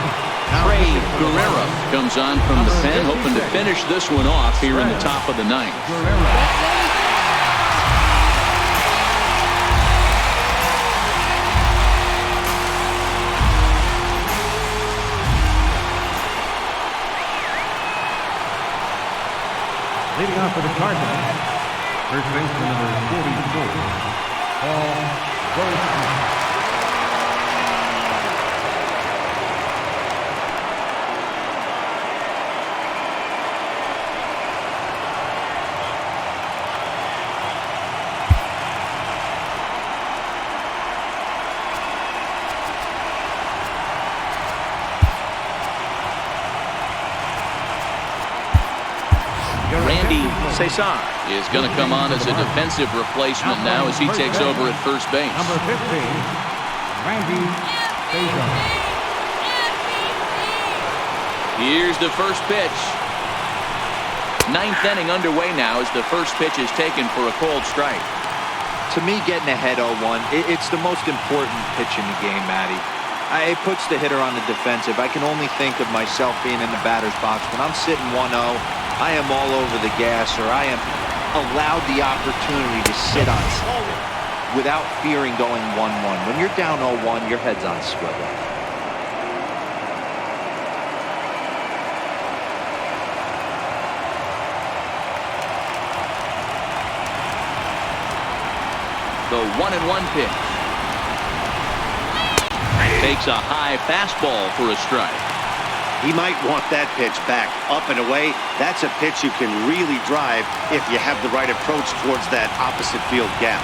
Trey Guerrero comes on from the pen, hoping to finish this one off here in the top of the 9th. Leading off for the Cardinals, first baseman number 44, Paul Goldschmidt. Randy Cesar is going to come on as a defensive replacement now as he takes over at first base. Number 15, Randy Cesar. Here's the first pitch. 9th inning underway now as the first pitch is taken for a cold strike. To me, getting ahead 0-1, it's the most important pitch in the game, Matty. It puts the hitter on the defensive. I can only think of myself being in the batter's box. When I'm sitting 1-0, I am all over the gas, or I am allowed the opportunity to sit on without fearing going 1-1. When you're down 0-1, your head's on swivel. The 1-1 pitch. Takes a high fastball for a strike. He might want that pitch back, up and away. That's a pitch you can really drive if you have the right approach towards that opposite field gap.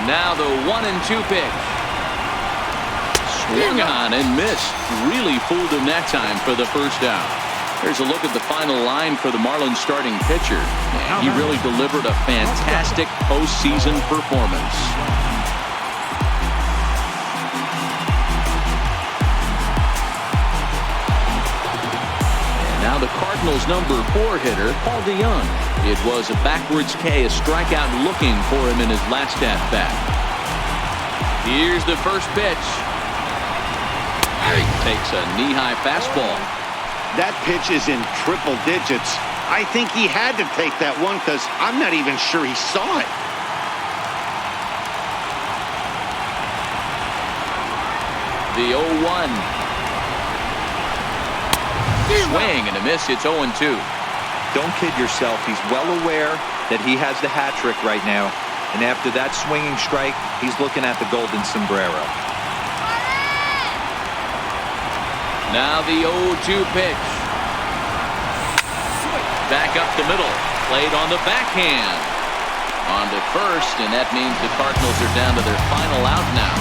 Now the 1-2 pitch. Swung on and missed. Really fooled him that time for the first out. Here's a look at the final line for the Marlins starting pitcher. And he really delivered a fantastic postseason performance. Now the Cardinals' number 4 hitter, Paul DeYoung. It was a backwards K, a strikeout looking for him in his last at-bat. Here's the first pitch. He takes a knee-high fastball. That pitch is in triple digits. I think he had to take that one because I'm not even sure he saw it. The 0-1. Swing and a miss. It's 0-2. Don't kid yourself. He's well aware that he has the hat trick right now. And after that swinging strike, he's looking at the golden sombrero. Now the 0-2 pitch. Back up the middle. Played on the backhand. On to first, and that means the Cardinals are down to their final out now.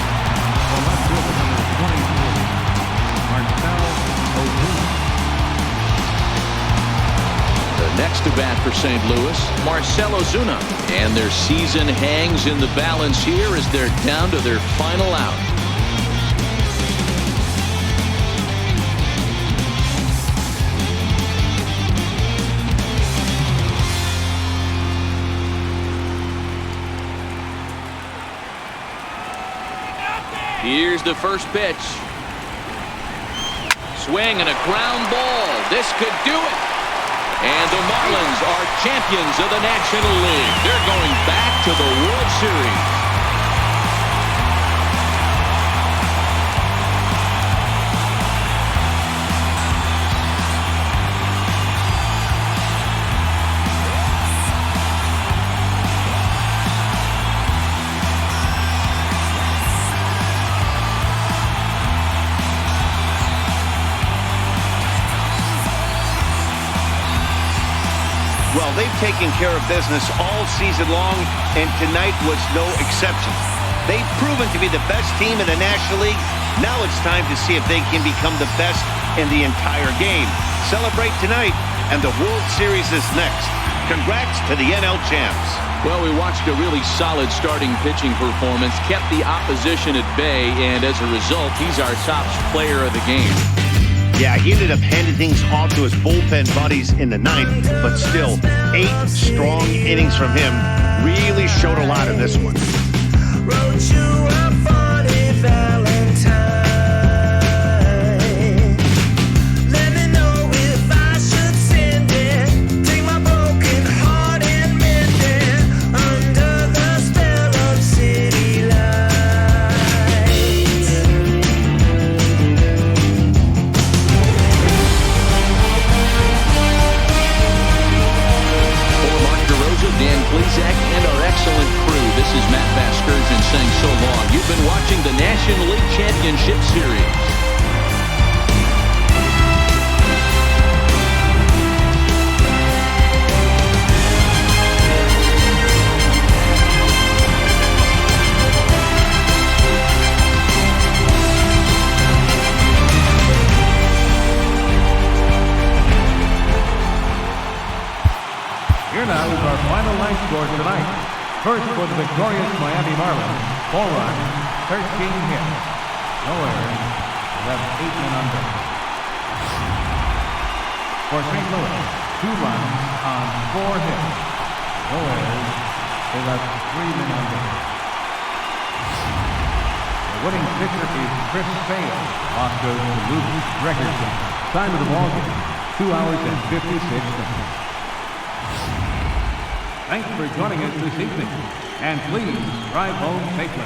Next to bat for St. Louis, Marcell Ozuna. And their season hangs in the balance here as they're down to their final out. Here's the first pitch. Swing and a ground ball. This could do it. And the Marlins are champions of the National League. They're going back to the World Series. Well, they've taken care of business all season long, and tonight was no exception. They've proven to be the best team in the National League. Now it's time to see if they can become the best in the entire game. Celebrate tonight, and the World Series is next. Congrats to the NL champs. Well, we watched a really solid starting pitching performance, kept the opposition at bay, and as a result, he's our top player of the game. Yeah, he ended up handing things off to his bullpen buddies in the ninth, but still, 8 strong innings from him really showed a lot in this one. Wrote you a funny Valentine. Let me know if I should send it. Take my broken heart and mend it under the spell of city lights. For Mark DeRosa, Dan Plesac, and our excellent crew, this is Matt Vasgersian saying so long. You've been watching the National League Championship Series. Here now is our final line score tonight. First for the victorious Miami Marlins, 4 runs, 13 hits. No errors, left 8 men on base. For St. Louis, 2 runs on 4 hits. No errors, they left 3 men on base. The winning pitcher is Chris Sale. Off goes to Luke Gregerson. Time of the ball game, 2 hours and 56 minutes. Thanks for joining us this evening, and please drive home safely.